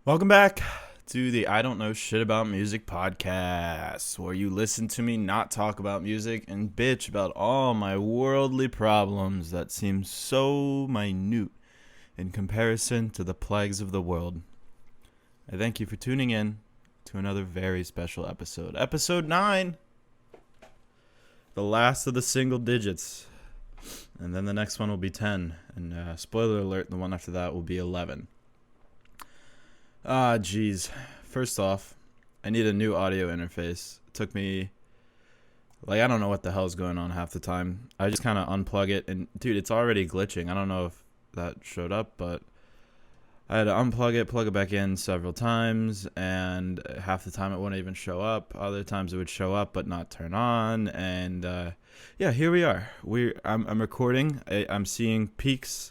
Welcome back to the I Don't Know Shit About Music podcast, where you listen to me not talk about music and bitch about all my worldly problems that seem so minute in comparison to the plagues of the world. I thank you for tuning in to another very special episode. Episode 9, the last of the single digits. And then the next one will be 10. And spoiler alert, the one after that will be 11. Geez. First off, I need a new audio interface. It took me, I don't know what the hell's going on half the time. I just kind of unplug it, and dude, it's already glitching. I don't know if that showed up, but I had to unplug it, plug it back in several times, and half the time it wouldn't even show up. Other times it would show up but not turn on, and yeah, here we are. I'm recording. I'm seeing peaks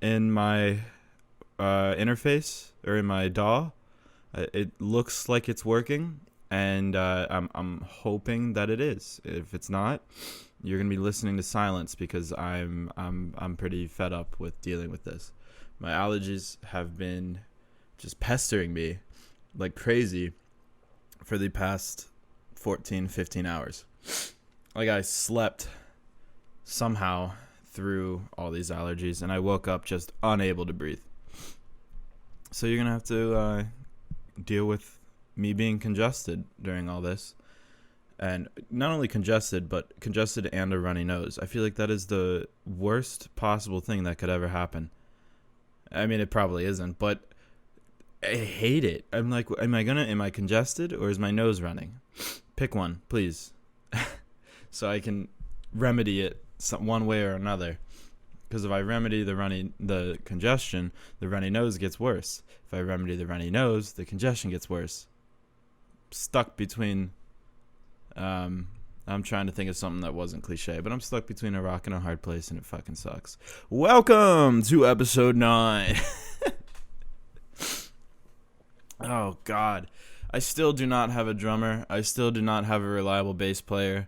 in my interface or in my DAW. It looks like it's working, and I'm hoping that it is. If it's not, you're gonna be listening to silence because I'm pretty fed up with dealing with this. My allergies have been just pestering me like crazy for the past 15 hours. Like, I slept somehow through all these allergies, and I woke up just unable to breathe. So you're going to have to deal with me being congested during all this. And not only congested, but congested and a runny nose. I feel like that is the worst possible thing that could ever happen. I mean, it probably isn't, but I hate it. I'm like, am I congested or is my nose running? Pick one, please. So I can remedy it one way or another. Because if I remedy the congestion, the runny nose gets worse. If I remedy the runny nose, the congestion gets worse. Stuck between, I'm trying to think of something that wasn't cliche, but I'm stuck between a rock and a hard place, and it fucking sucks. Welcome to episode 9. Oh, God. I still do not have a drummer. I still do not have a reliable bass player.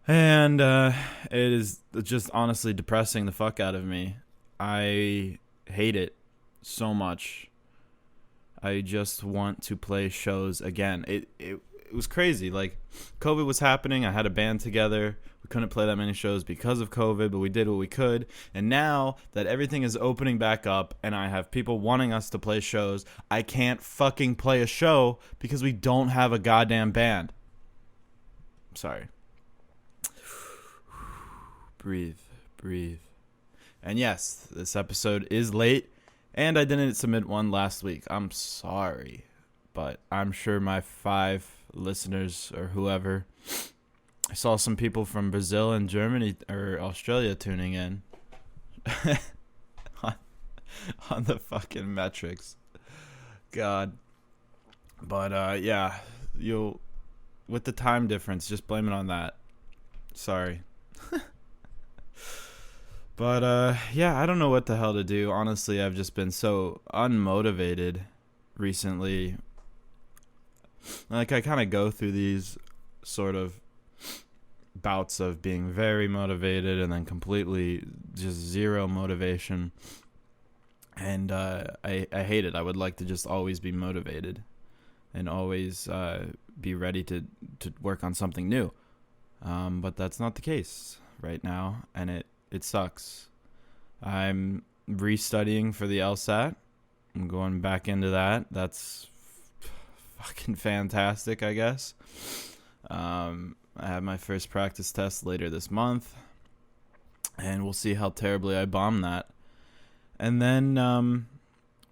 And it is just honestly depressing the fuck out of me. I hate it so much. I just want to play shows again. It was crazy. Like, COVID was happening. I had a band together. We couldn't play that many shows because of COVID, but we did what we could. And now that everything is opening back up and I have people wanting us to play shows, I can't fucking play a show because we don't have a goddamn band. Sorry. Breathe. And yes, this episode is late, and I didn't submit one last week. I'm sorry, but I'm sure my 5 listeners or whoever, I saw some people from Brazil and Germany or Australia tuning in on the fucking metrics. God. But yeah, with the time difference, just blame it on that. Sorry. But, yeah, I don't know what the hell to do. Honestly, I've just been so unmotivated recently. Like, I kind of go through these sort of bouts of being very motivated and then completely just zero motivation. And I hate it. I would like to just always be motivated and always be ready to work on something new. But that's not the case right now, and it sucks. I'm restudying for the LSAT. I'm going back into that. That's fucking fantastic, I guess. I have my first practice test later this month, and we'll see how terribly I bomb that. And then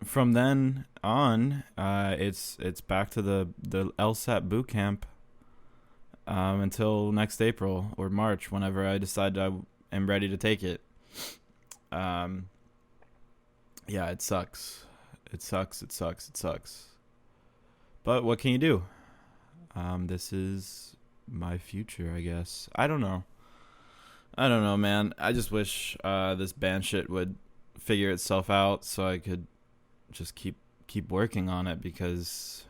from then on, it's back to the LSAT boot camp until next April or March, whenever I decide I am ready to take it. Yeah, it sucks. It sucks. But what can you do? This is my future, I guess. I don't know, man. I just wish this band shit would figure itself out so I could just keep working on it, because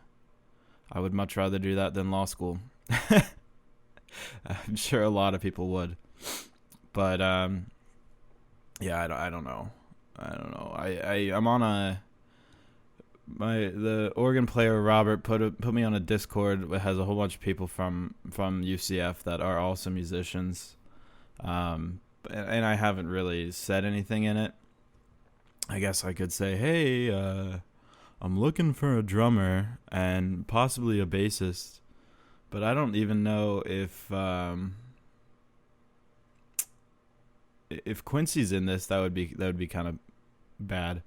I would much rather do that than law school. I'm sure a lot of people would. But yeah, I don't know. I'm on a the organ player Robert put me on a Discord that has a whole bunch of people from UCF that are also musicians, and I haven't really said anything in it. I guess I could say, hey, I'm looking for a drummer and possibly a bassist, but I don't even know if Quincy's in this. That would be kind of bad.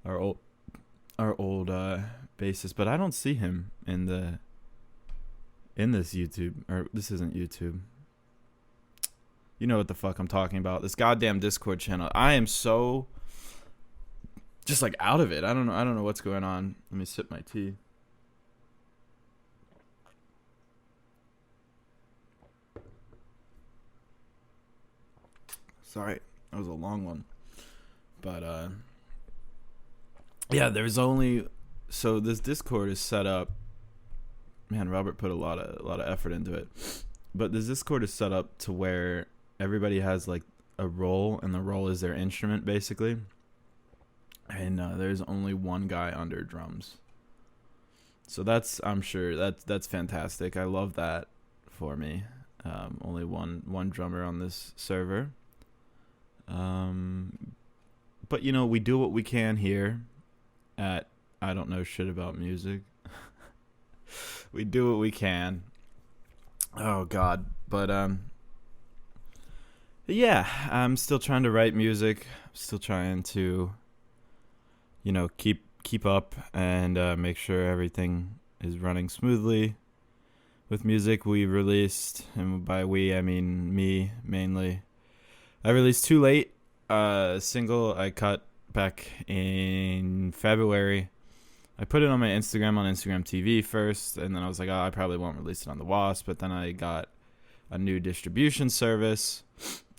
Our old bassist, but I don't see him in this YouTube, or this isn't YouTube. You know what the fuck I'm talking about. This goddamn Discord channel. I am so just like out of it. I don't know what's going on. Let me sip my tea. Sorry, that was a long one. But yeah, there's only, so this Discord is set up. Man, Robert put a lot of effort into it. But this Discord is set up to where everybody has like a role, and the role is their instrument basically. And there's only one guy under drums. So I'm sure that's fantastic. I love that for me. Only one drummer on this server. But we do what we can here at I don't know shit about music. We do what we can. Oh God. But yeah, I'm still trying to write music. Still trying to keep up and make sure everything is running smoothly. With music we released, and by we I mean me mainly, I released Too Late, a single I cut back in February. I put it on my Instagram, on Instagram TV first, and then I was like, I probably won't release it on the Wasp, but then I got a new distribution service,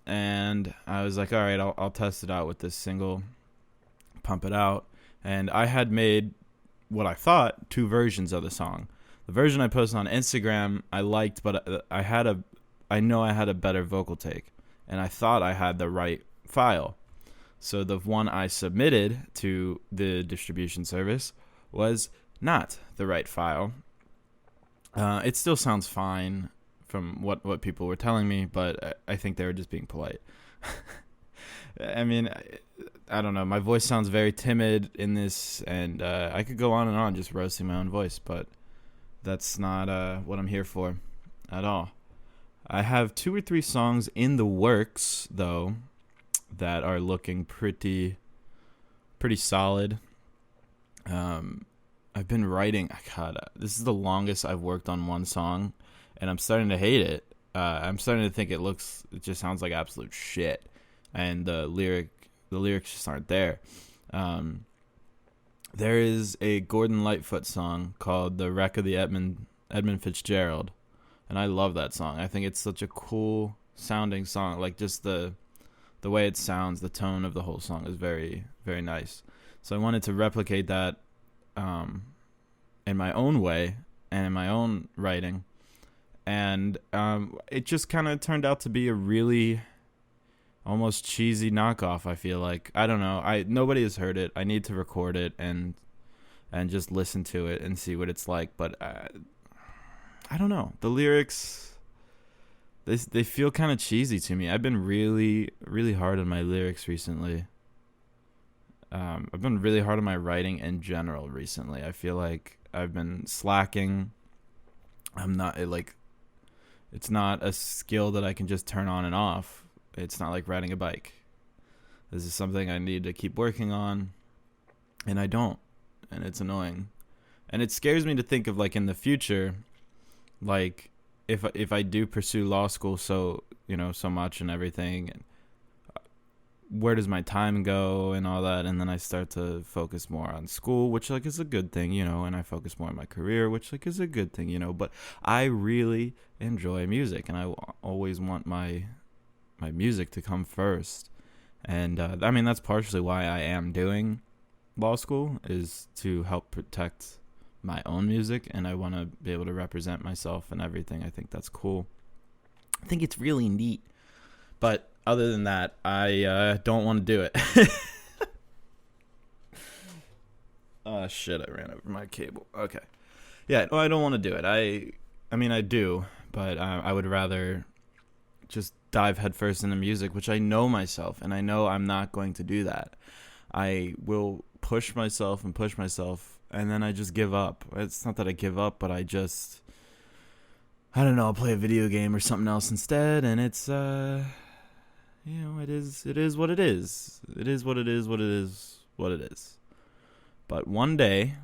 and I was like, all right, I'll test it out with this single, pump it out. And I had made what I thought 2 versions of the song. The version I posted on Instagram I liked, but I know I had a better vocal take, and I thought I had the right file. So the one I submitted to the distribution service was not the right file. It still sounds fine from what people were telling me, but I think they were just being polite. I mean, I don't know. My voice sounds very timid in this, and I could go on and on just roasting my own voice, but that's not what I'm here for at all. I have 2 or 3 songs in the works, though, that are looking pretty solid. I've been writing. God, this is the longest I've worked on one song, and I'm starting to hate it. I'm starting to think it just sounds like absolute shit, and the lyrics just aren't there. There is a Gordon Lightfoot song called "The Wreck of the Edmund Fitzgerald," and I love that song. I think it's such a cool sounding song. Like just the way it sounds, the tone of the whole song is very, very nice. So I wanted to replicate that in my own way and in my own writing, and it just kind of turned out to be a really almost cheesy knockoff. I feel like, I don't know, nobody has heard it. I need to record it and just listen to it and see what it's like. But I don't know, the lyrics, they feel kind of cheesy to me. I've been really, really hard on my lyrics recently. I've been really hard on my writing in general recently. I feel like I've been slacking. It's not a skill that I can just turn on and off. It's not like riding a bike. This is something I need to keep working on, and I don't, and it's annoying. And it scares me to think of, like, in the future, like, if I do pursue law school so much and everything, and where does my time go and all that, and then I start to focus more on school, which, like, is a good thing, and I focus more on my career, which, like, is a good thing, but I really enjoy music, and I always want my music to come first. And I mean, that's partially why I am doing law school, is to help protect my own music, and I want to be able to represent myself and everything. I think that's cool. I think it's really neat. But other than that, I don't want to do it. Shit, I ran over my cable. Okay. Yeah, no, I don't want to do it. I mean, I do, but I would rather just dive headfirst into music, which I know myself, and I know I'm not going to do that. I will push myself, and then I just give up. It's not that I give up, but I don't know, I'll play a video game or something else instead, and it's, it is what it is. It is what it is, what it is. But one day,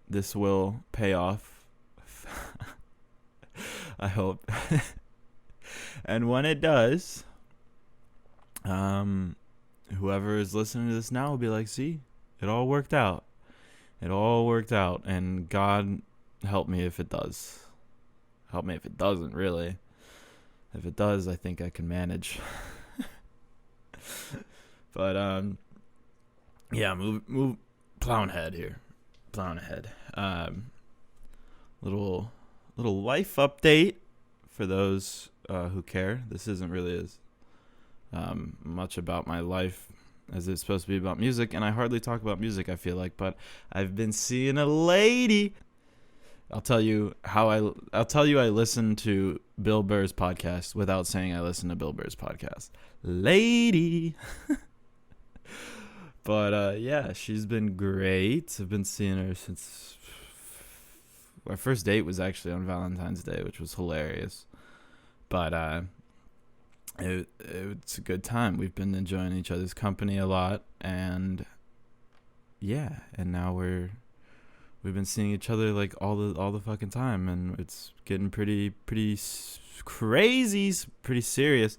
this will pay off. I hope. And when it does, whoever is listening to this now will be like, see, it all worked out. It all worked out, and God help me if it does. Help me if it doesn't, really. If it does, I think I can manage. But, yeah, move, plowing ahead here. Plowing ahead. Little life update for those who care. This isn't really as much about my life as it's supposed to be about music, and I hardly talk about music, I feel like, but I've been seeing a lady. I'll tell you I listen to Bill Burr's podcast without saying I listen to Bill Burr's podcast. Lady. But yeah, she's been great. I've been seeing her since our first date was actually on Valentine's Day, which was hilarious. But it's a good time. We've been enjoying each other's company a lot, and yeah, and now we've been seeing each other like all the fucking time, and it's getting pretty crazy, pretty serious.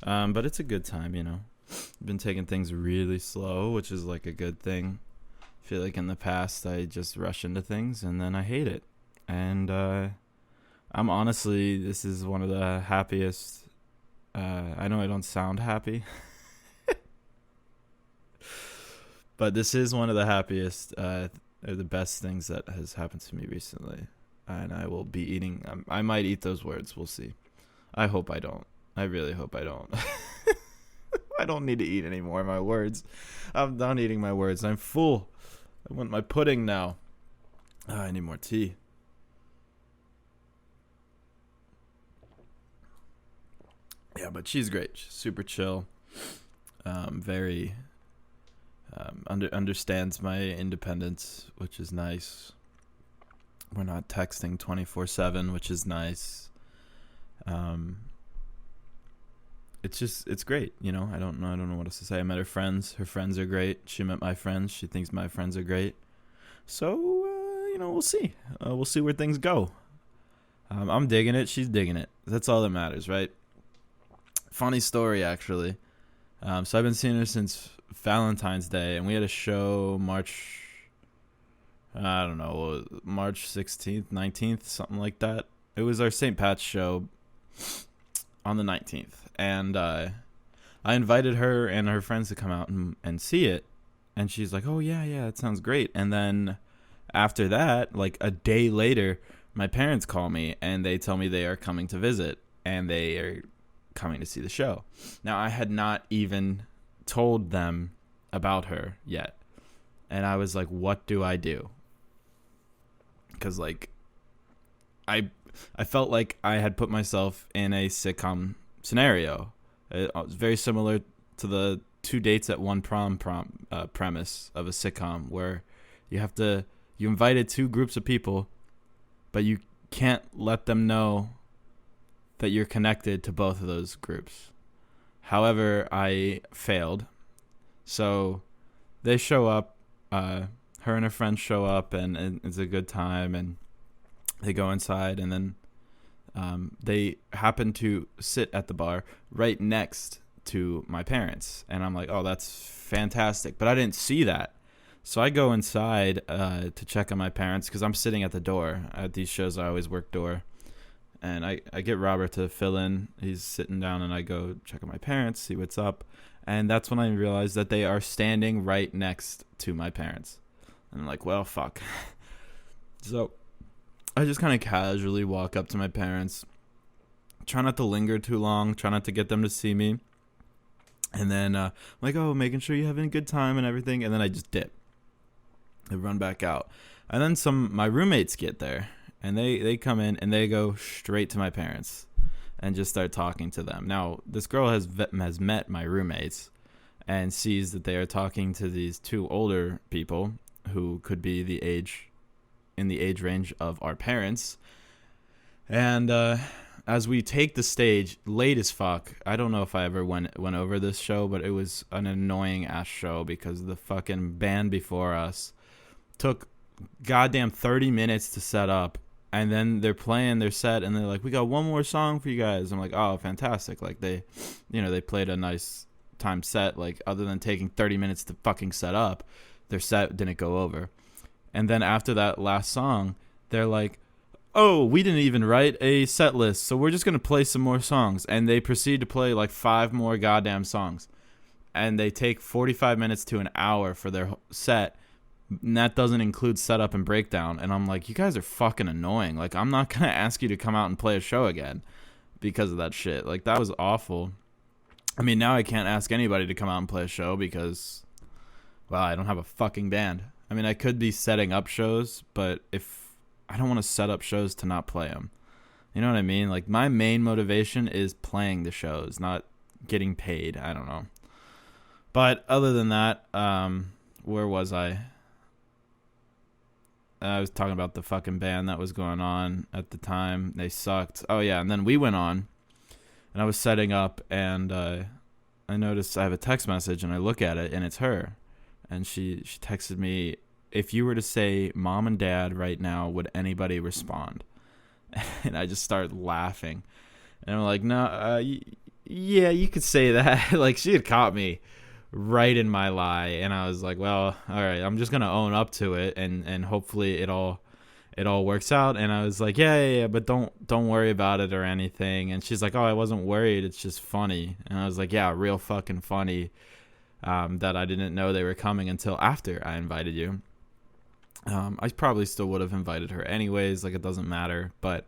But it's a good time, you know. I've been taking things really slow, which is like a good thing. I feel like in the past I just rush into things and then I hate it. And I'm honestly, this is one of the happiest. I know I don't sound happy, but this is one of the happiest, or the best things that has happened to me recently. And I will be eating. I might eat those words. We'll see. I hope I don't. I really hope I don't. I don't need to eat any more of my words. I'm done eating my words. I'm full. I want my pudding now. I need more tea. Yeah, but she's great. She's super chill. Very understands my independence, which is nice. We're not texting 24/7, which is nice. It's great, you know. I don't know what else to say. I met her friends. Her friends are great. She met my friends. She thinks my friends are great. So, we'll see. We'll see where things go. I'm digging it. She's digging it. That's all that matters, right? Funny story, actually. So I've been seeing her since Valentine's Day, and we had a show March 16th, 19th, something like that. It was our St. Pat's show on the 19th. And I invited her and her friends to come out and see it. And she's like, oh, yeah, that sounds great. And then after that, like a day later, my parents call me and they tell me they are coming to visit and they are coming to see the show. Now, I had not even told them about her yet. And I was like, what do I do? Because, like, I felt like I had put myself in a sitcom scenario. It was very similar to the 2 dates at one prom premise of a sitcom, where you invited 2 groups of people, but you can't let them know that you're connected to both of those groups. However, I failed. So they show up, her and her friends show up, and it's a good time, and they go inside, and then they happen to sit at the bar right next to my parents. And I'm like, oh, that's fantastic. But I didn't see that. So I go inside to check on my parents because I'm sitting at the door. At these shows, I always work door. And I get Robert to fill in. He's sitting down, and I go check on my parents, see what's up. And that's when I realized that they are standing right next to my parents. And I'm like, well, fuck. So I just kind of casually walk up to my parents, try not to linger too long, try not to get them to see me. And then I'm like, oh, making sure you're having a good time and everything. And then I just dip. They run back out. And then my roommates get there, and they come in, and they go straight to my parents and just start talking to them. Now, this girl has met my roommates and sees that they are talking to these two older people who could be in the age range of our parents. And as we take the stage, late as fuck. I don't know if I ever went over this show, but it was an annoying ass show because the fucking band before us took goddamn 30 minutes to set up, and then they're playing their set, and they're like, we got one more song for you guys. I'm like, oh, fantastic. Like, they played a nice time set. Like, other than taking 30 minutes to fucking set up, their set didn't go over. And then after that last song, they're like, oh, we didn't even write a set list, so we're just going to play some more songs. And they proceed to play like 5 more goddamn songs. And they take 45 minutes to an hour for their set. And that doesn't include setup and breakdown. And I'm like, you guys are fucking annoying. Like, I'm not going to ask you to come out and play a show again because of that shit. Like, that was awful. I mean, now I can't ask anybody to come out and play a show because, well, I don't have a fucking band. I mean, I could be setting up shows, but if I don't want to set up shows to not play them. You know what I mean? Like, my main motivation is playing the shows, not getting paid. I don't know. But other than that, where was I? I was talking about the fucking band that was going on at the time. They sucked. Oh, yeah. And then we went on, and I was setting up, and I noticed I have a text message, and I look at it, and it's her. And she texted me, if you were to say mom and dad right now, would anybody respond? And I just started laughing. And I'm like, no, yeah, you could say that. Like, she had caught me right in my lie, and I was like, well, all right, I'm just gonna own up to it, and hopefully it all works out. And I was like, yeah, but don't worry about it or anything. And she's like, oh, I wasn't worried, it's just funny. And I was like, yeah, real fucking funny, that I didn't know they were coming until after I invited you. I probably still would have invited her anyways, like, it doesn't matter. But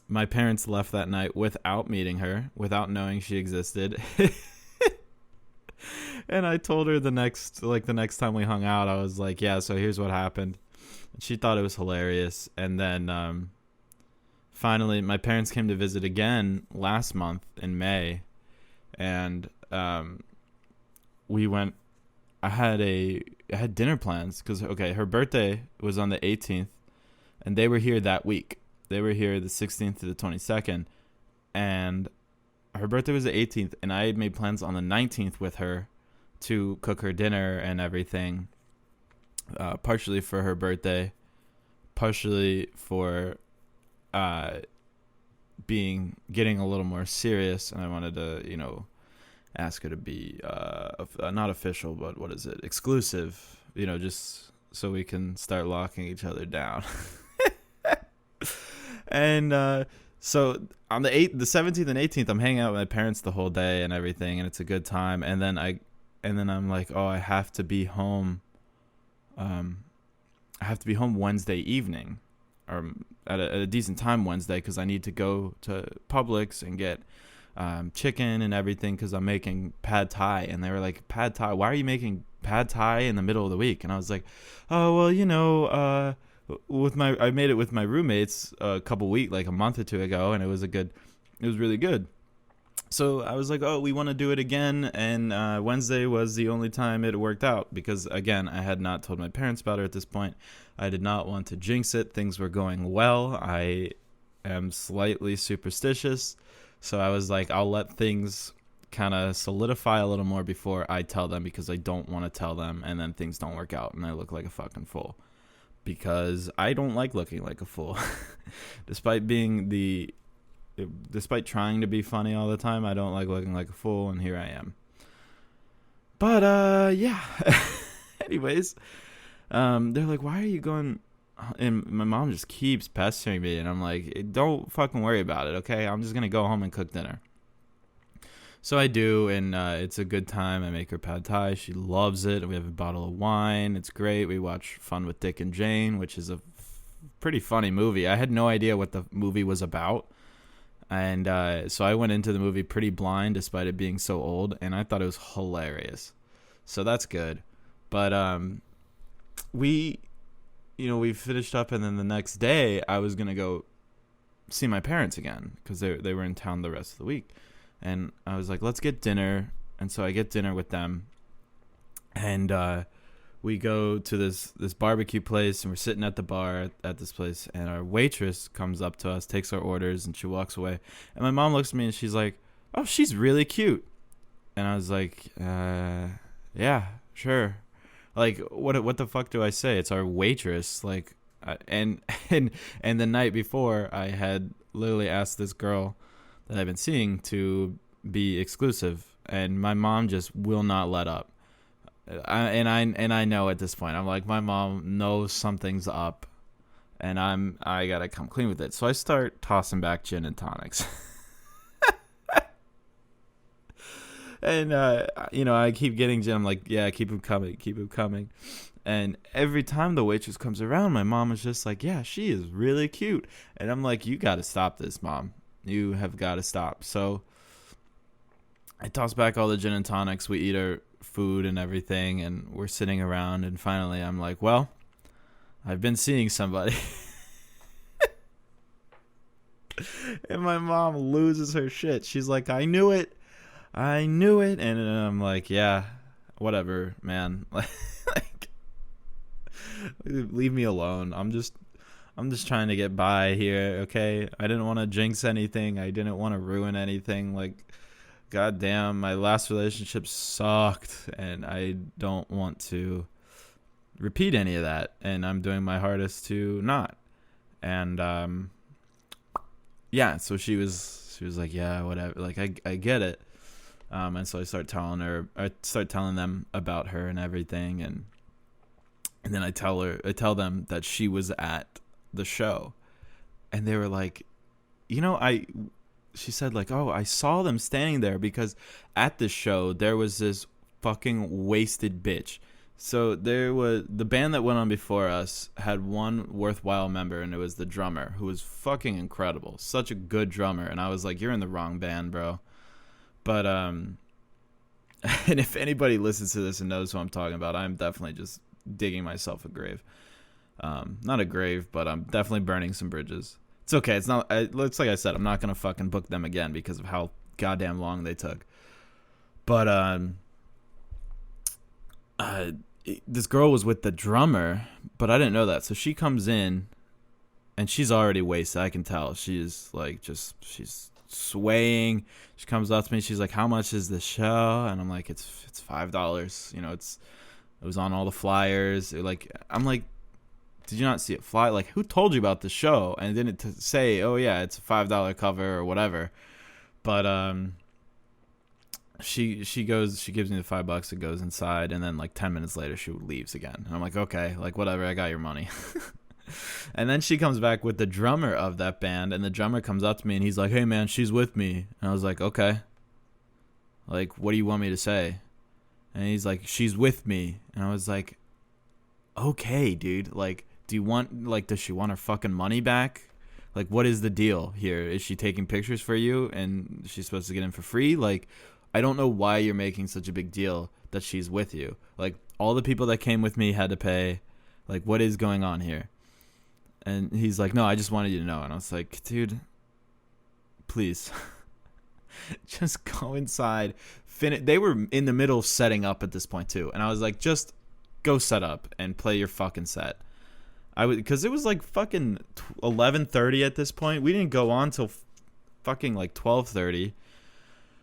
my parents left that night without meeting her, without knowing she existed. And I told her the next time we hung out, I was like, yeah, so here's what happened. She thought it was hilarious. And then finally, my parents came to visit again last month in May. And we went, I had dinner plans because, okay, her birthday was on the 18th, and they were here that week. They were here the 16th to the 22nd. And her birthday was the 18th, and I had made plans on the 19th with her to cook her dinner and everything, partially for her birthday, partially for getting a little more serious, and I wanted to, ask her to be not official, but what is it, exclusive, just so we can start locking each other down. And so on the 17th and 18th, I'm hanging out with my parents the whole day and everything, and it's a good time. And then I'm like, oh, I have to be home. I have to be home Wednesday evening, or at a decent time Wednesday, because I need to go to Publix and get chicken and everything, because I'm making pad thai. And they were like, pad thai? Why are you making pad thai in the middle of the week? And I was like, oh, well, I made it with my roommates a month or two ago, and it was really good. So I was like, oh, we want to do it again. And Wednesday was the only time it worked out, because again, I had not told my parents about her at this point. I did not want to jinx it. Things were going well. I am slightly superstitious, so I was like, I'll let things kind of solidify a little more before I tell them, because I don't want to tell them and then things don't work out and I look like a fucking fool. Because I don't like looking like a fool. Despite trying to be funny all the time, I don't like looking like a fool, and here I am. But yeah. Anyways, they're like, why are you going? And my mom just keeps pestering me, and I'm like, don't fucking worry about it, okay? I'm just gonna go home and cook dinner. So I do, and it's a good time. I make her pad thai. She loves it. We have a bottle of wine. It's great. We watch Fun with Dick and Jane, which is a pretty funny movie. I had no idea what the movie was about. And so I went into the movie pretty blind, despite it being so old, and I thought it was hilarious. So that's good. But we, we finished up, and then the next day I was gonna go see my parents again because they were in town the rest of the week, and I was like, let's get dinner, and so I get dinner with them, and we go to this barbecue place, and we're sitting at the bar at this place, and our waitress comes up to us, takes our orders, and she walks away, and my mom looks at me and she's like, oh, she's really cute. And I was like, yeah, sure. Like, what the fuck do I say? It's our waitress. Like, and the night before, I had literally asked this girl that I've been seeing to be exclusive, and my mom just will not let up. I know at this point, I'm like, my mom knows something's up, and I gotta come clean with it. So I start tossing back gin and tonics. And, I keep getting gin. I'm like, yeah, keep him coming. And every time the waitress comes around, my mom is just like, yeah, she is really cute. And I'm like, you got to stop this, Mom. You have got to stop. So I toss back all the gin and tonics. We eat our food and everything, and we're sitting around. And finally, I'm like, well, I've been seeing somebody. And my mom loses her shit. She's like, I knew it. And I'm like, yeah, whatever, man. Like, leave me alone. I'm just trying to get by here, okay? I didn't want to jinx anything. I didn't want to ruin anything. Like, goddamn, my last relationship sucked, and I don't want to repeat any of that. And I'm doing my hardest to not. And yeah, so she was like, yeah, whatever. Like, I get it. And so I start telling them about her and everything, and then I tell them that she was at the show, and they were like, she said like, oh, I saw them standing there because at the show there was this fucking wasted bitch. So there was the band that went on before us had one worthwhile member, and it was the drummer, who was fucking incredible, such a good drummer. And I was like, you're in the wrong band, bro. But, and if anybody listens to this and knows who I'm talking about, I'm definitely just digging myself a grave. Not a grave, but I'm definitely burning some bridges. It's okay. It's not, it's like I said, I'm not going to fucking book them again because of how goddamn long they took. But, this girl was with the drummer, but I didn't know that. So she comes in, and she's already wasted. I can tell. She's like, she's swaying. She comes up to me, she's like, how much is the show? And I'm like, it's $5. It was on all the flyers. I'm like, did you not see it fly? Like, who told you about the show? And didn't say, oh yeah, it's a $5 cover or whatever. But she gives me the $5. It goes inside, and then like 10 minutes later she leaves again. And I'm like, okay, like whatever, I got your money. And then she comes back with the drummer of that band, and the drummer comes up to me, and he's like, hey, man, she's with me. And I was like, okay. Like, what do you want me to say? And he's like, she's with me. And I was like, okay, dude. Like, does she want her fucking money back? Like, what is the deal here? Is she taking pictures for you, and she's supposed to get in for free? Like, I don't know why you're making such a big deal that she's with you. Like, all the people that came with me had to pay. Like, what is going on here? And he's like, no, I just wanted you to know. And I was like, dude, please. Just go inside. They were in the middle of setting up at this point, too. And I was like, just go set up and play your fucking set. Because it was like fucking 11:30 at this point. We didn't go on till fucking like 12:30.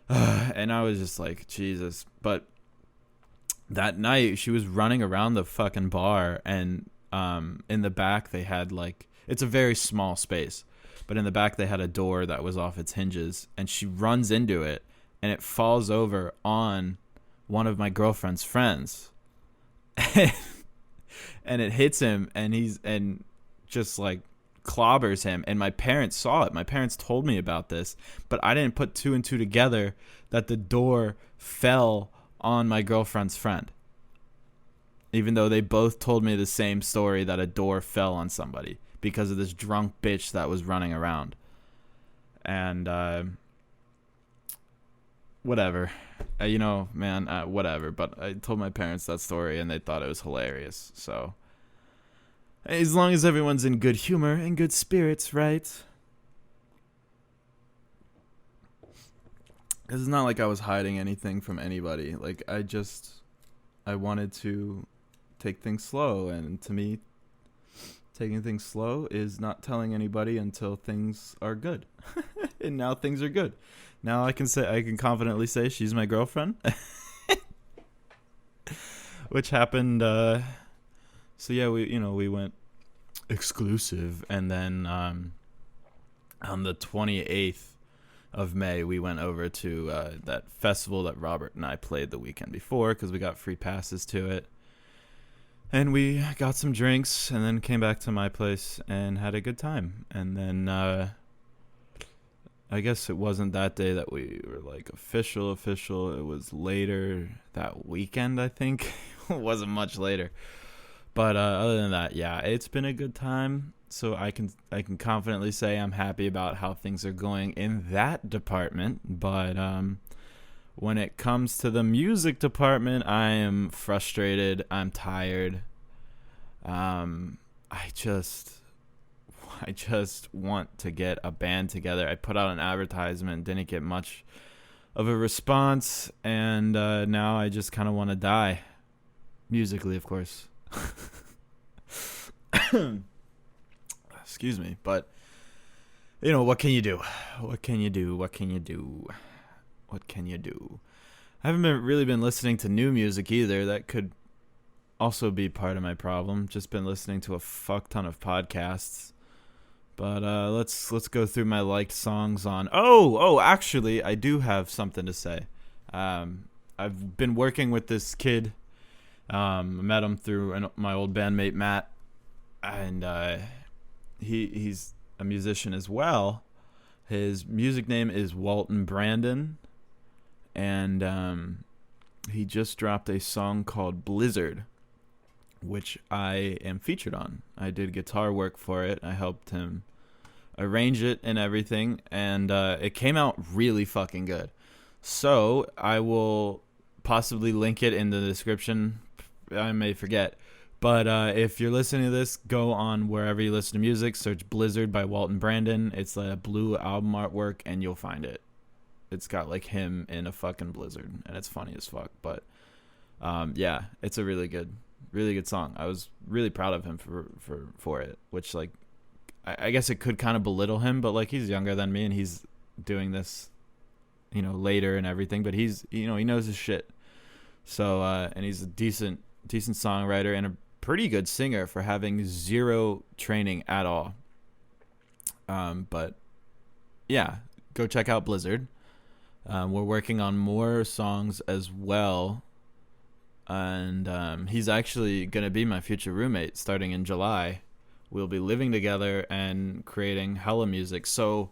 And I was just like, Jesus. But that night, she was running around the fucking bar, and in the back they had like, it's a very small space, but in the back they had a door that was off its hinges, and she runs into it, and it falls over on one of my girlfriend's friends. And it hits him, and just like clobbers him. And my parents saw it. My parents told me about this, but I didn't put two and two together that the door fell on my girlfriend's friend. Even though they both told me the same story, that a door fell on somebody because of this drunk bitch that was running around. And whatever. Man, whatever. But I told my parents that story, and they thought it was hilarious. So As long as everyone's in good humor and good spirits, right? It's not like I was hiding anything from anybody. Like, I wanted to take things slow, and to me, taking things slow is not telling anybody until things are good. And now things are good. Now I can confidently say she's my girlfriend. Which happened, so yeah, we went exclusive, and then on the 28th of May, we went over to that festival that Robert and I played the weekend before, because we got free passes to it. And we got some drinks, and then came back to my place and had a good time. And then I guess it wasn't that day that we were like official. It was later that weekend, I think. It wasn't much later. But other than that, yeah, it's been a good time. So I can confidently say I'm happy about how things are going in that department. But when it comes to the music department, I am frustrated. I'm tired. I just want to get a band together. I put out an advertisement, didn't get much of a response, and now I just kind of want to die. Musically, of course. Excuse me, but what can you do? What can you do? I haven't really been listening to new music either. That could also be part of my problem. Just been listening to a fuck ton of podcasts. But let's go through my liked songs on. Oh, actually, I do have something to say. I've been working with this kid. I met him through my old bandmate Matt, and he's a musician as well. His music name is Walton Brandon, and he just dropped a song called Blizzard, which I am featured on. I did guitar work for it. I helped him arrange it and everything, and it came out really fucking good. So I will possibly link it in the description. I may forget. But if you're listening to this, go on wherever you listen to music, search Blizzard by Walton Brandon. It's a blue album artwork, and you'll find it. It's got like him in a fucking blizzard, and it's funny as fuck. But yeah, it's a really good song. I was really proud of him for it, which like I guess it could kind of belittle him, but like he's younger than me and he's doing this, later and everything, but he's he knows his shit. So and he's a decent songwriter and a pretty good singer for having zero training at all. But yeah, go check out Blizzard. We're working on more songs as well. And he's actually going to be my future roommate starting in July. We'll be living together and creating hella music. So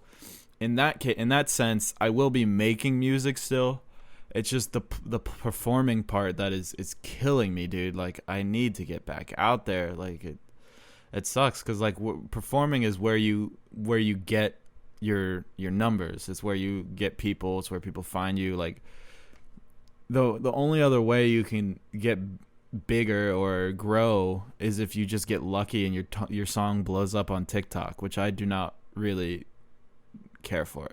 in that sense, I will be making music still. It's just the performing part that is killing me, dude. Like I need to get back out there. Like it sucks because like performing is where you get your numbers. It's where you get people. It's where people find you. Like the only other way you can get bigger or grow is if you just get lucky and your song blows up on TikTok, which I do not really care for.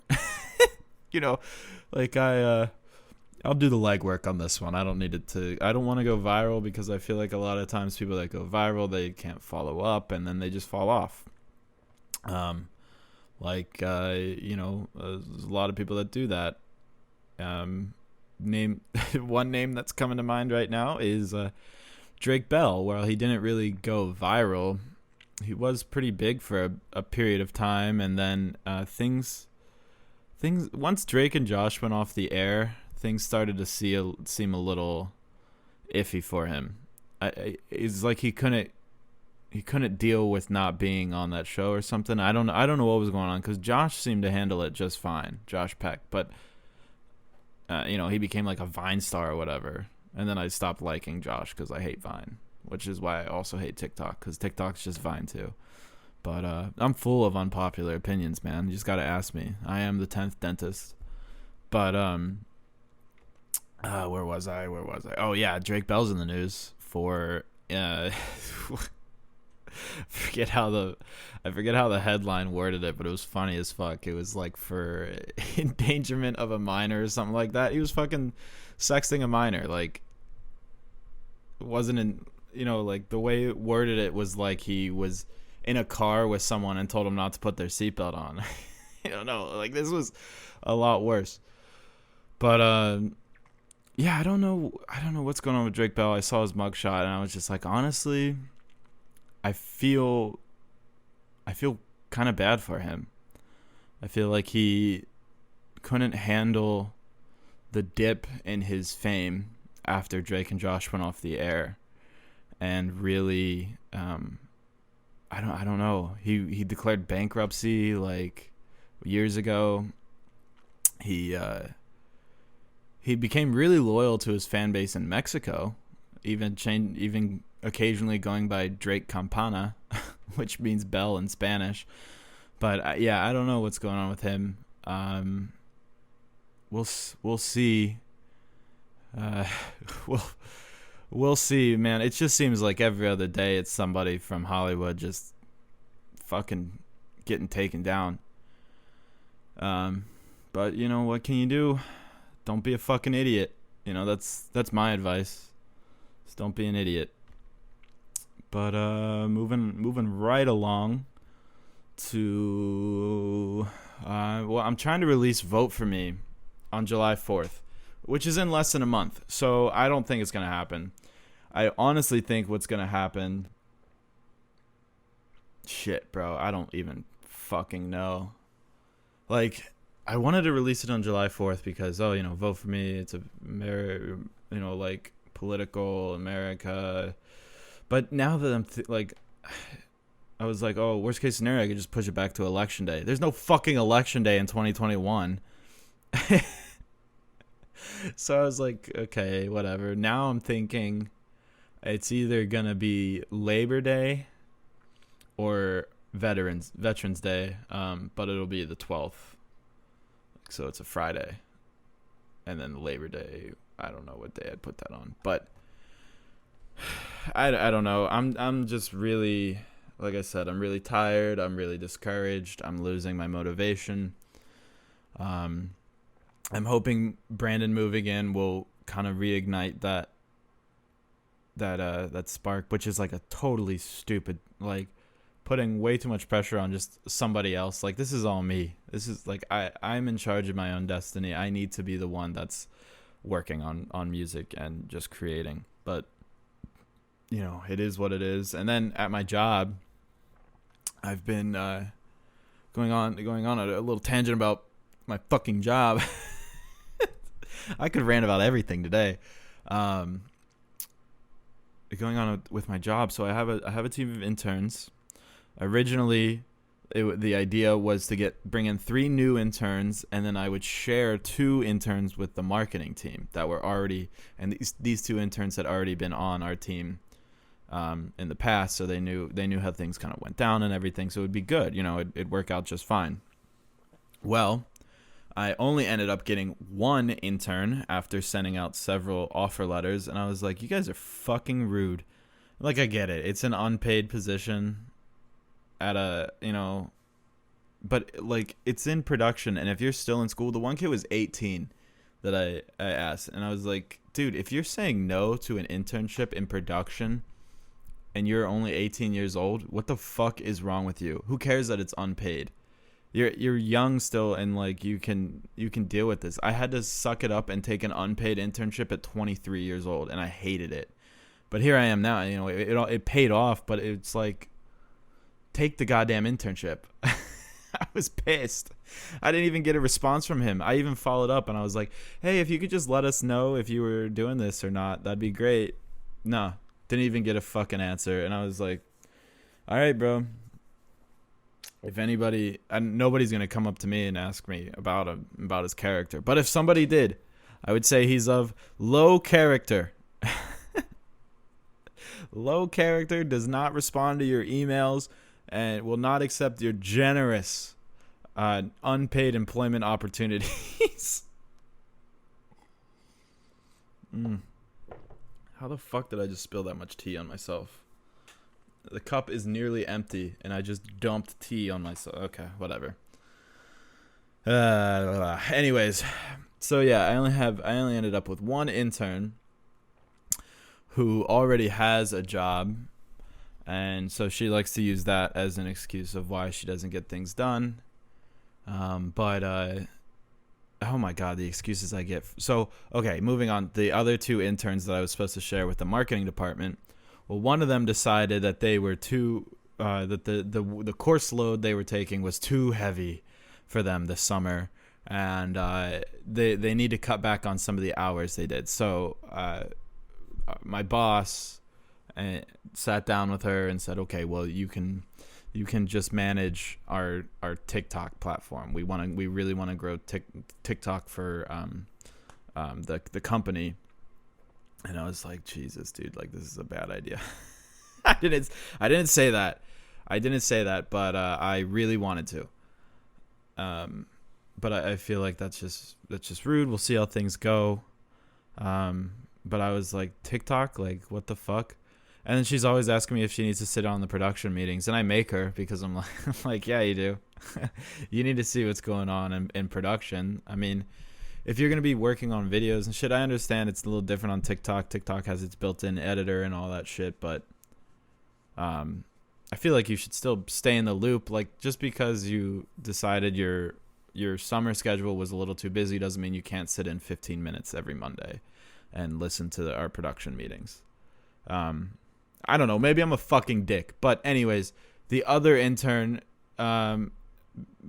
Like I'll do the legwork on this one. I don't need it to. I don't want to go viral because I feel like a lot of times people that go viral, they can't follow up and then they just fall off. There's a lot of people that do that. One name that's coming to mind right now is Drake Bell. While he didn't really go viral, he was pretty big for a period of time, and then things once Drake and Josh went off the air, things started to seem a little iffy for him. It's like he couldn't deal with not being on that show or something. I don't know what was going on because Josh seemed to handle it just fine, Josh Peck, but he became like a Vine star or whatever. And then I stopped liking Josh because I hate Vine, which is why I also hate TikTok because TikTok's just Vine too. But I'm full of unpopular opinions, man. You just got to ask me. I am the 10th dentist. But where was I? Oh, yeah, Drake Bell's in the news for I forget how the headline worded it, but it was funny as fuck. It was like for endangerment of a minor or something like that. He was fucking sexting a minor. Like, it wasn't in, like the way it worded it was like he was in a car with someone and told them not to put their seatbelt on. No, like this was a lot worse. But yeah, I don't know what's going on with Drake Bell. I saw his mugshot and I was just like, honestly, I feel kind of bad for him. I feel like he couldn't handle the dip in his fame after Drake and Josh went off the air, and really, I don't know. He declared bankruptcy like years ago. He became really loyal to his fan base in Mexico, even occasionally going by Drake Campana, which means bell in Spanish. But yeah, I don't know what's going on with him. We'll see. We'll see, man. It just seems like every other day it's somebody from Hollywood just fucking getting taken down. But what can you do? Don't be a fucking idiot. That's my advice. Just don't be an idiot. But moving right along to I'm trying to release Vote For Me on July 4th, which is in less than a month. So I don't think it's going to happen. I honestly think what's going to happen, shit, bro, I don't even fucking know. Like, I wanted to release it on July 4th because, Vote For Me, it's a, like, political America. But now that I'm, I was like, oh, worst case scenario, I could just push it back to election day. There's no fucking election day in 2021. So I was like, okay, whatever. Now I'm thinking it's either going to be Labor Day or Veterans Day, but it'll be the 12th. So it's a Friday. And then Labor Day, I don't know what day I'd put that on. But I don't know. I'm just really, like I said, I'm really tired. I'm really discouraged. I'm losing my motivation. I'm hoping Brandon moving in will kind of reignite that spark, which is like a totally stupid, like, putting way too much pressure on just somebody else. Like, this is all me. This is like I'm in charge of my own destiny. I need to be the one that's working on music and just creating. But it is what it is. And then at my job, I've been going on a little tangent about my fucking job. I could rant about everything today. Going on with my job, so I have a team of interns. Originally, the idea was to bring in 3 new interns, and then I would share 2 interns with the marketing team that were already, and these 2 interns had already been on our team in the past, so they knew how things kind of went down and everything, so it would be good. It'd work out just fine. Well, I only ended up getting 1 intern after sending out several offer letters, and I was like, you guys are fucking rude. Like, I get it. It's an unpaid position at a, but like, it's in production, and if you're still in school, the one kid was 18 that I asked, and I was like, dude, if you're saying no to an internship in production and you're only 18 years old, what the fuck is wrong with you? Who cares that it's unpaid? You're young still, and like, you can deal with this. I had to suck it up and take an unpaid internship at 23 years old, and I hated it. But here I am now. It paid off, but it's like, take the goddamn internship. I was pissed. I didn't even get a response from him. I even followed up, and I was like, hey, if you could just let us know if you were doing this or not, that'd be great. No, didn't even get a fucking answer. And I was like, all right, bro. If anybody, nobody's going to come up to me and ask me about his character. But if somebody did, I would say he's of low character. Low character, does not respond to your emails, and will not accept your generous unpaid employment opportunities. How the fuck did I just spill that much tea on myself? The cup is nearly empty, and I just dumped tea on myself. Okay, whatever. Anyways, so yeah, I only ended up with one intern who already has a job, and so she likes to use that as an excuse of why she doesn't get things done. But oh my god, the excuses I get. So okay, moving on. The other two interns that I was supposed to share with the marketing department. Well, one of them decided that they were too that the course load they were taking was too heavy for them this summer, and they need to cut back on some of the hours they did. So my boss sat down with her and said, "Okay, well you can just manage our TikTok platform. We really want to grow TikTok for the company." And I was like, Jesus, dude, like this is a bad idea. I didn't say that. But I really wanted to. But I feel like that's just rude. We'll see how things go. But I was like, TikTok, like what the fuck? And then she's always asking me if she needs to sit on the production meetings, and I make her because I'm like, yeah, you do. You need to see what's going on in production. I mean, if you're going to be working on videos and shit, I understand it's a little different on TikTok. TikTok has its built-in editor and all that shit, but I feel like you should still stay in the loop. Like, just because you decided your summer schedule was a little too busy doesn't mean you can't sit in 15 minutes every Monday and listen to our production meetings. I don't know. Maybe I'm a fucking dick. But anyways, the other intern,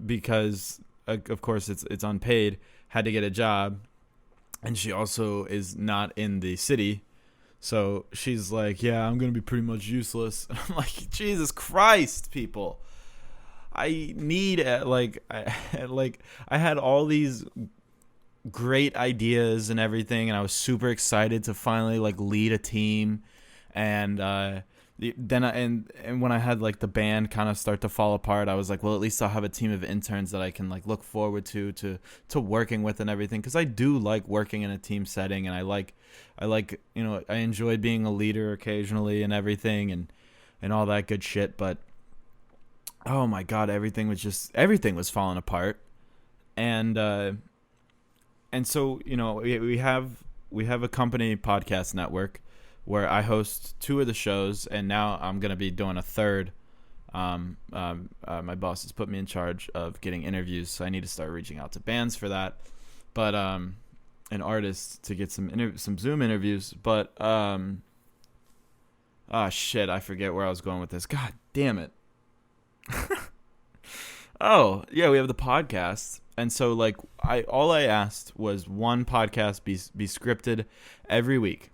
because of course it's unpaid, had to get a job, and she also is not in the city, so she's like, yeah, I'm gonna be pretty much useless. And I'm like, Jesus Christ, people, I need I had all these great ideas and everything, and I was super excited to finally like lead a team, and then and when I had like the band kind of start to fall apart, I was like, well, at least I'll have a team of interns that I can like look forward to working with and everything, because I do like working in a team setting, and I like you know, I enjoy being a leader occasionally and everything, and all that good shit. But oh my god, everything was falling apart, and so, you know, we have a company podcast network where I host 2 of the shows, and now I'm going to be doing a third. My boss has put me in charge of getting interviews, so I need to start reaching out to bands for that, but and artists to get some Zoom interviews. But shit, I forget where I was going with this. God damn it. Oh yeah, we have the podcast, and so like all I asked was one podcast be scripted every week.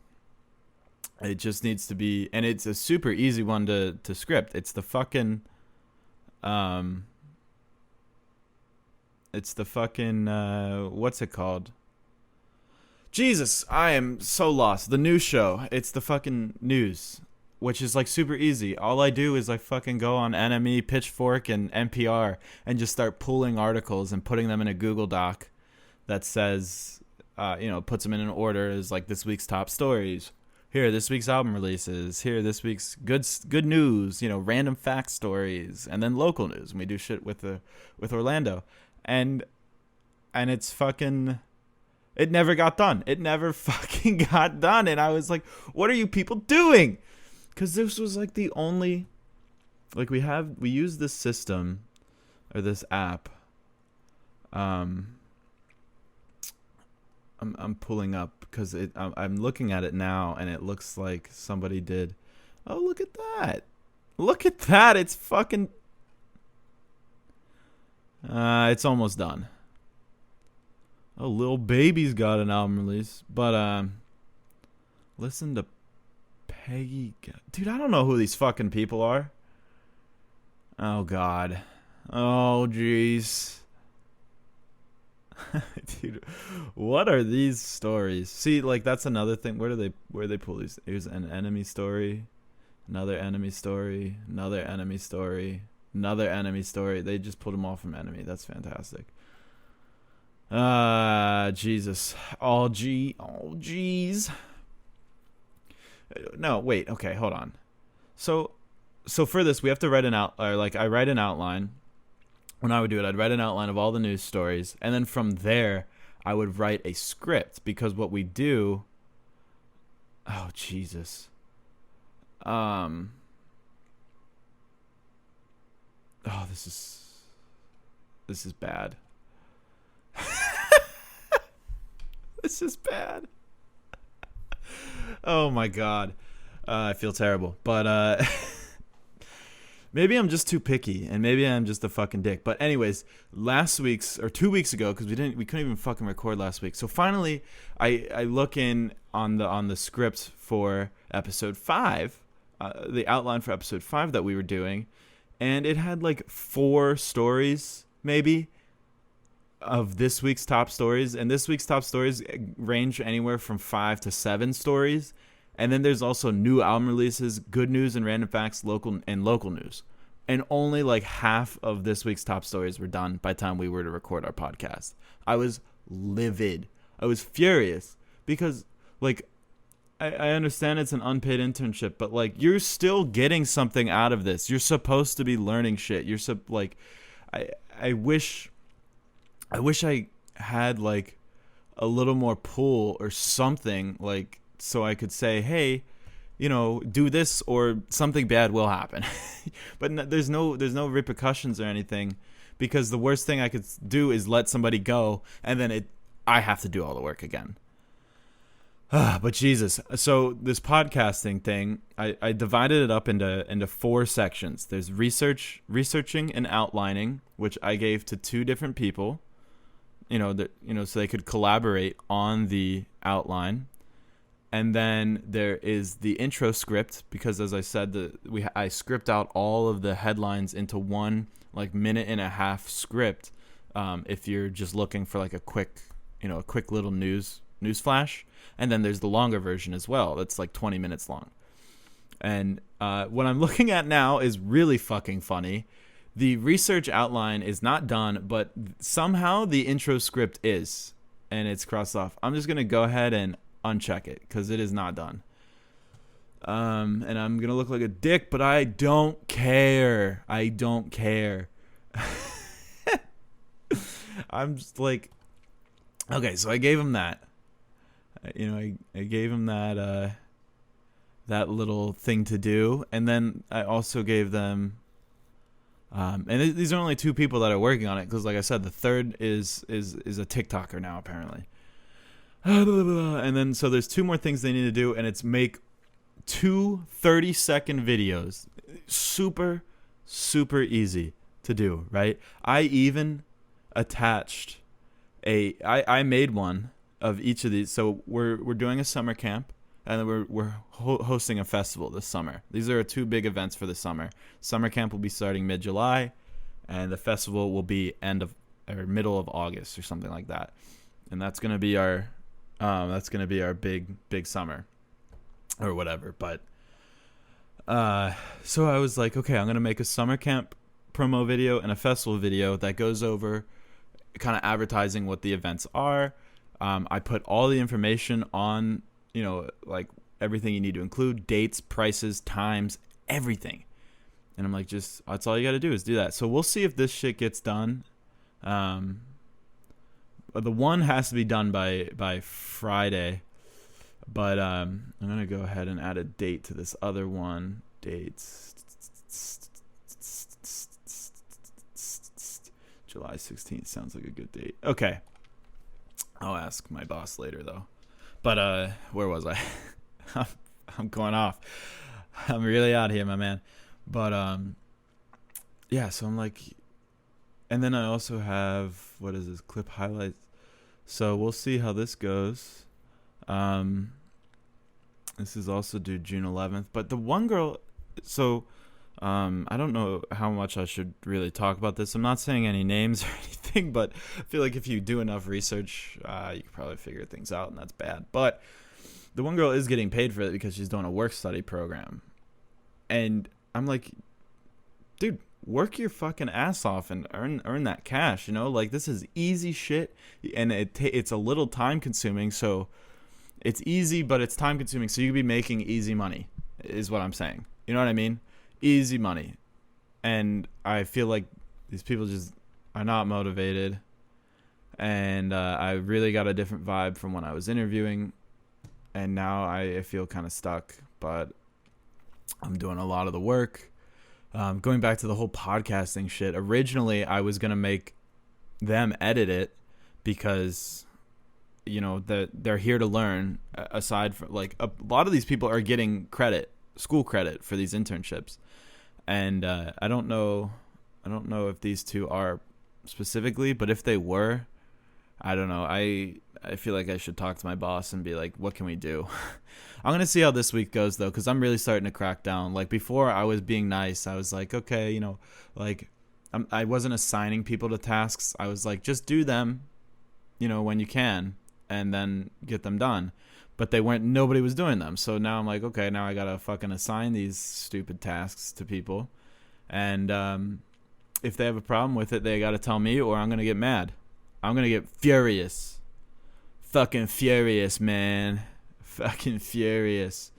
It just needs to be, and it's a super easy one to script. It's the fucking what's it called? Jesus, I am so lost. The news show. It's the fucking news, which is like super easy. All I do is I fucking go on NME, Pitchfork, and NPR and just start pulling articles and putting them in a Google Doc that says, you know, puts them in an order as like this week's top stories. Here, this week's album releases. Here, this week's good news. You know, random fact stories, and then local news. And we do shit with Orlando, and it's fucking. It never got done. It never fucking got done, and I was like, "What are you people doing?" Because this was like the only, like we use this system, or this app. I'm pulling up because I'm looking at it now, and it looks like somebody did. Oh, look at that! Look at that! It's fucking. It's almost done. Oh, Lil Baby's got an album release, but listen to Peggy. Dude, I don't know who these fucking people are. Oh God. Oh jeez. Dude, what are these stories? See, like that's another thing. Where do they pull these? Here's an enemy story, another enemy story, another enemy story, another enemy story. They just pulled them all from Enemy. That's fantastic. Jesus. Oh geez. No, wait. Okay, hold on. So, so for this, we have to write I write an outline. When I would do it, I'd write an outline of all the news stories, and then from there, I would write a script, because what we do, oh Jesus, oh, this is bad. This is bad. Oh my God, I feel terrible, but maybe I'm just too picky, and maybe I'm just a fucking dick. But anyways, 2 weeks ago, because we couldn't even fucking record last week. So finally, I look in on the script for episode 5, the outline for episode 5 that we were doing, and it had like 4 stories maybe of this week's top stories, and this week's top stories range anywhere from 5 to 7 stories. And then there's also new album releases, good news and random facts, local news. And only like half of this week's top stories were done by the time we were to record our podcast. I was livid. I was furious because, like, I understand it's an unpaid internship, but like, you're still getting something out of this. You're supposed to be learning shit. I wish I had like a little more pull or something, like, so I could say, hey, do this or something bad will happen. But there's no repercussions or anything, because the worst thing I could do is let somebody go, and then I have to do all the work again. But Jesus. So this podcasting thing, I divided it up into 4 sections. There's researching and outlining, which I gave to 2 different people, so they could collaborate on the outline. And then there is the intro script, because as I said, I script out all of the headlines into one like minute and a half script. If you're just looking for like a quick little news flash. And then there's the longer version as well. That's like 20 minutes long. And what I'm looking at now is really fucking funny. The research outline is not done, but somehow the intro script is, and it's crossed off. I'm just going to go ahead and uncheck it, because it is not done. And I'm going to look like a dick, but I don't care. I'm just like, okay, so I gave him that. I gave him that little thing to do, and then I also gave them, and these are only 2 people that are working on it, because like I said, the third is a TikToker now apparently. And then so there's 2 more things they need to do, and it's make 2 30-second videos. Super, super easy to do, right? I even attached I made one of each of these. So we're doing a summer camp, and then we're hosting a festival this summer. These are 2 big events for the summer. Summer camp will be starting mid-July, and the festival will be middle of August or something like that. And that's gonna be our big summer or whatever. But so I was like, okay, I'm gonna make a summer camp promo video and a festival video that goes over kind of advertising what the events are. I put all the information on, like everything you need to include, dates, prices, times, everything. And I'm like, that's all you got to do is do that. So we'll see if this shit gets done. The one has to be done by Friday. But I'm going to go ahead and add a date to this other one. Dates. July 16th sounds like a good date. Okay. I'll ask my boss later, though. But where was I? I'm going off. I'm really out here, my man. But yeah, so I'm like, and then I also have, what is this, clip highlights. So we'll see how this goes. This is also due June 11th. But the one girl, so I don't know how much I should really talk about this. I'm not saying any names or anything, but I feel like if you do enough research, you can probably figure things out, and that's bad. But the one girl is getting paid for it because she's doing a work-study program. And I'm like, dude, work your fucking ass off and earn that cash, Like, this is easy shit, and it's a little time-consuming, so it's easy, but it's time-consuming, so you could be making easy money, is what I'm saying. You know what I mean? Easy money. And I feel like these people just are not motivated. And I really got a different vibe from when I was interviewing. And now I feel kind of stuck. But I'm doing a lot of the work. Going back to the whole podcasting shit. Originally, I was going to make them edit it because, you know, they're here to learn. Aside from, like, a lot of these people are getting school credit for these internships. And I don't know if these two are specifically, but if they were, I don't know. I feel like I should talk to my boss and be like, what can we do? I'm going to see how this week goes, though, because I'm really starting to crack down. Like, before, I was being nice. I was like, okay, you know, like, I wasn't assigning people to tasks. I was like, just do them, you know, when you can, and then get them done. But nobody was doing them. So now I'm like, okay, now I got to fucking assign these stupid tasks to people. And if they have a problem with it, they got to tell me, or I'm going to get mad. I'm going to get furious. Fucking furious, man. Fucking furious.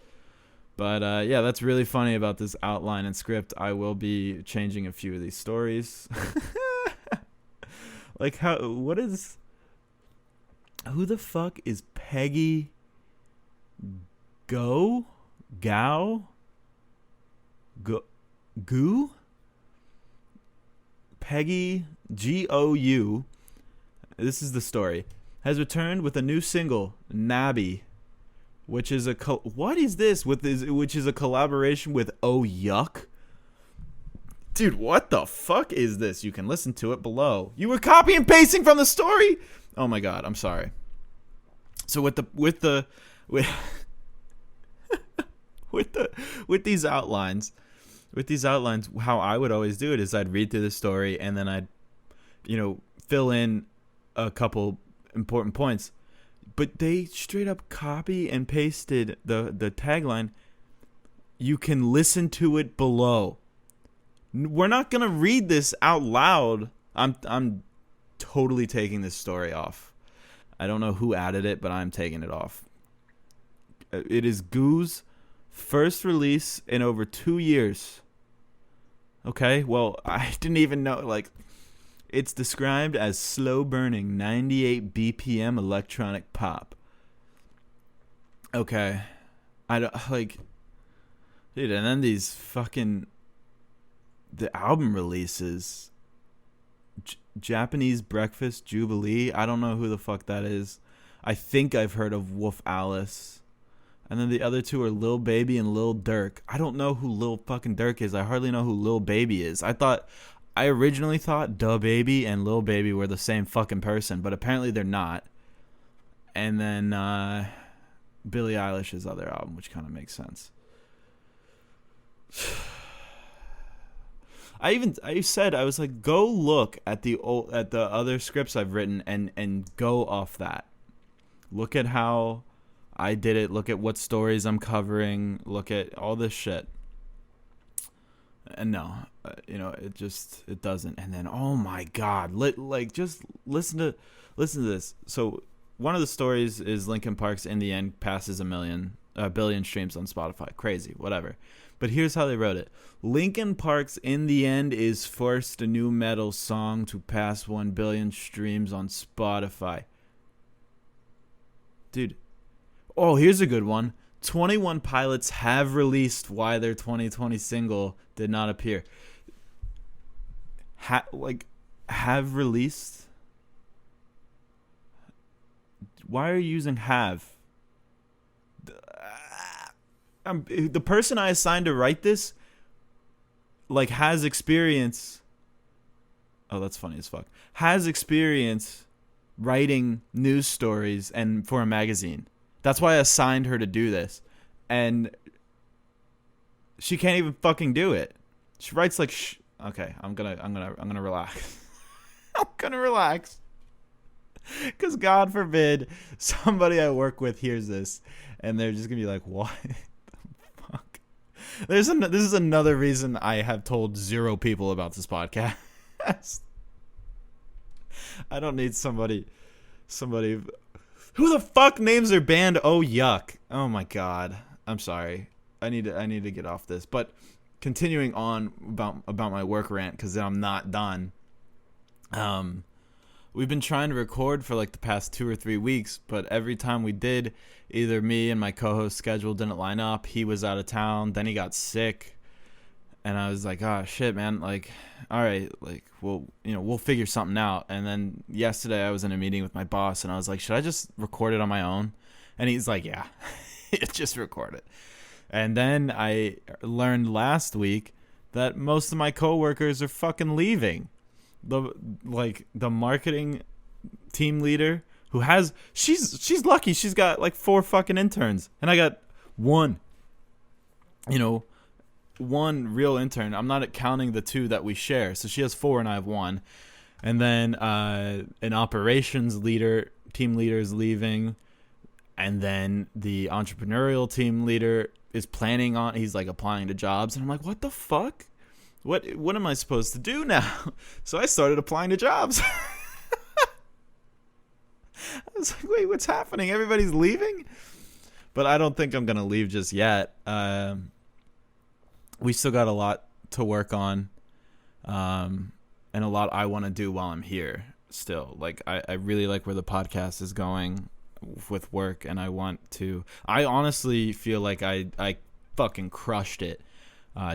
But yeah, that's really funny about this outline and script. I will be changing a few of these stories. Like, who the fuck is Peggy Goo? Peggy Gou. This is the story. Has returned with a new single, Nabby, which is what is this? Which is a collaboration with Oh Yuck. Dude, what the fuck is this? You can listen to it below. You were copy and pasting from the story? Oh my god, I'm sorry. So with these outlines, how I would always do it is I'd read through the story and then I'd, you know, fill in a couple important points. But they straight up copy and pasted the tagline. You can listen to it below. We're not gonna read this out loud. I'm totally taking this story off. I don't know who added it, but I'm taking it off. It is Goo's first release in over 2 years. Okay, well, I didn't even know, like, it's described as slow-burning 98 BPM electronic pop. Okay. I don't, like, dude, and then these fucking, the album releases, Japanese Breakfast Jubilee, I don't know who the fuck that is. I think I've heard of Wolf Alice. And then the other two are Lil Baby and Lil Durk. I don't know who Lil fucking Durk is. I hardly know who Lil Baby is. I originally thought Da Baby and Lil Baby were the same fucking person, but apparently they're not. And then Billie Eilish's other album, which kind of makes sense. I said, I was like, go look at the other scripts I've written and go off that. Look at how I did it. Look at what stories I'm covering. Look at all this shit. And no, you know, it doesn't. And then, oh my god, just listen to this. So one of the stories is Linkin Park's "In the End" passes a billion streams on Spotify. Crazy, whatever. But here's how they wrote it: Linkin Park's "In the End" is first a new metal song to pass 1 billion streams on Spotify. Dude. Oh, here's a good one. 21 Pilots have released why their 2020 single did not appear. Have released? Why are you using have? The person I assigned to write this, like, has experience. Oh, that's funny as fuck. Has experience writing news stories and for a magazine. That's why I assigned her to do this, and she can't even fucking do it. She writes like okay, I'm gonna relax. I'm gonna relax, because God forbid somebody I work with hears this, and they're just gonna be like, "What the fuck?" This is another reason I have told 0 people about this podcast. I don't need somebody. Who the fuck names their band Oh Yuck? Oh my god. I'm sorry. I need to get off this. But continuing on about my work rant, because I'm not done. We've been trying to record for like the past 2 or 3 weeks, but every time we did, either me and my co-host schedule didn't line up. He was out of town, then he got sick, and I was like, oh shit, man, like, all right, like, we'll figure something out. And then yesterday I was in a meeting with my boss, and I was like, should I just record it on my own? And he's like, yeah, just record it. And then I learned last week that most of my coworkers are fucking leaving. The marketing team leader who has she's lucky, she's got like 4 fucking interns, and I got one real intern. I'm not counting the 2 that we share, so she has 4 and I have 1. And then an operations team leader is leaving, and then the entrepreneurial team leader is he's like applying to jobs, and I'm like, what the fuck? What am I supposed to do now? So I started applying to jobs. I was like, wait, what's happening? Everybody's leaving? But I don't think I'm going to leave just yet. We still got a lot to work on, and a lot I want to do while I'm here still. Like, I really like where the podcast is going with work, and I honestly feel like I fucking crushed it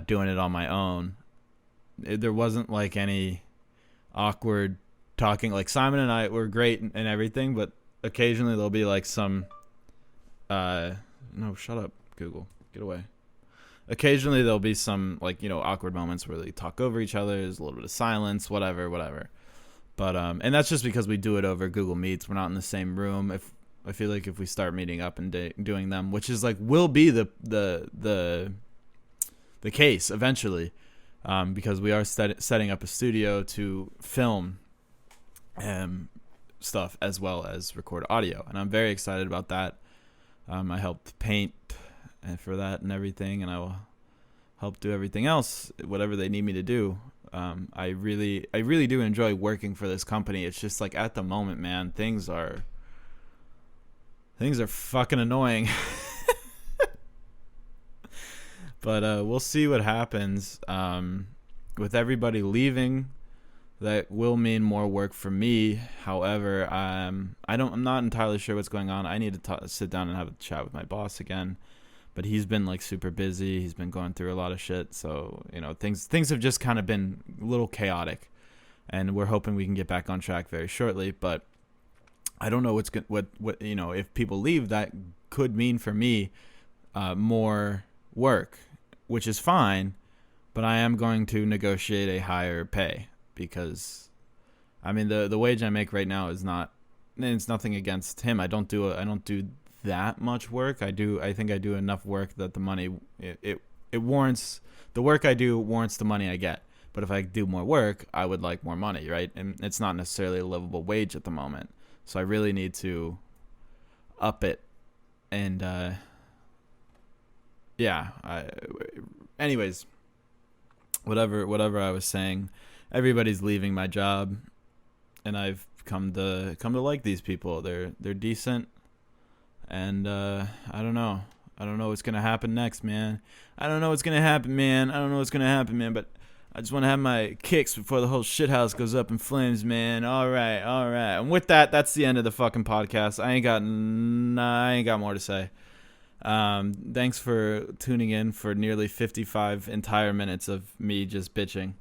doing it on my own. There wasn't like any awkward talking. Like, Simon and I were great and everything, but occasionally there'll be like some no, shut up, Google, get away. Occasionally there'll be some like, awkward moments where they talk over each other. There's a little bit of silence, whatever. But and that's just because we do it over Google Meets. We're not in the same room. I feel like if we start meeting up and doing them, which is like will be the case eventually, because we are setting up a studio to film stuff as well as record audio, and I'm very excited about that. I helped paint for that and everything, and I will help do everything else, whatever they need me to do. I really do enjoy working for this company. It's just like at the moment, man, things are fucking annoying. But we'll see what happens. With everybody leaving, that will mean more work for me. However, I'm not entirely sure what's going on. I need to sit down and have a chat with my boss again. But he's been like super busy. He's been going through a lot of shit. So things have just kind of been a little chaotic, and we're hoping we can get back on track very shortly. But I don't know what if people leave, that could mean for me more work, which is fine, but I am going to negotiate a higher pay, because I mean the wage I make right now is not, and it's nothing against him. I don't do that much work. I think I do enough work that the money it warrants, the work I do warrants the money I get. But if I do more work, I would like more money, right? And it's not necessarily a livable wage at the moment. So I really need to up it. And anyways, whatever I was saying, everybody's leaving my job, and I've come to like these people. They're decent, and I don't know what's gonna happen next, man. I don't know what's gonna happen, man. But I just want to have my kicks before the whole shithouse goes up in flames, man. All right. And with that, that's the end of the fucking podcast. I ain't got more to say. Thanks for tuning in for nearly 55 entire minutes of me just bitching.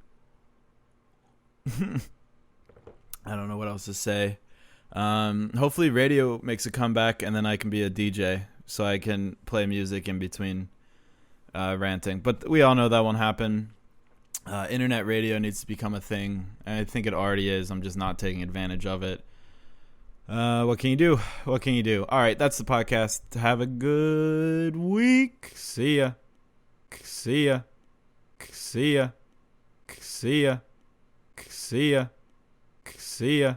I don't know what else to say. Hopefully radio makes a comeback, and then I can be a DJ, so I can play music in between ranting. But we all know that won't happen. Internet radio needs to become a thing. I think it already is. I'm just not taking advantage of it. What can you do? All right, that's the podcast. Have a good week. See ya. See ya. See ya. See ya. See ya. See ya.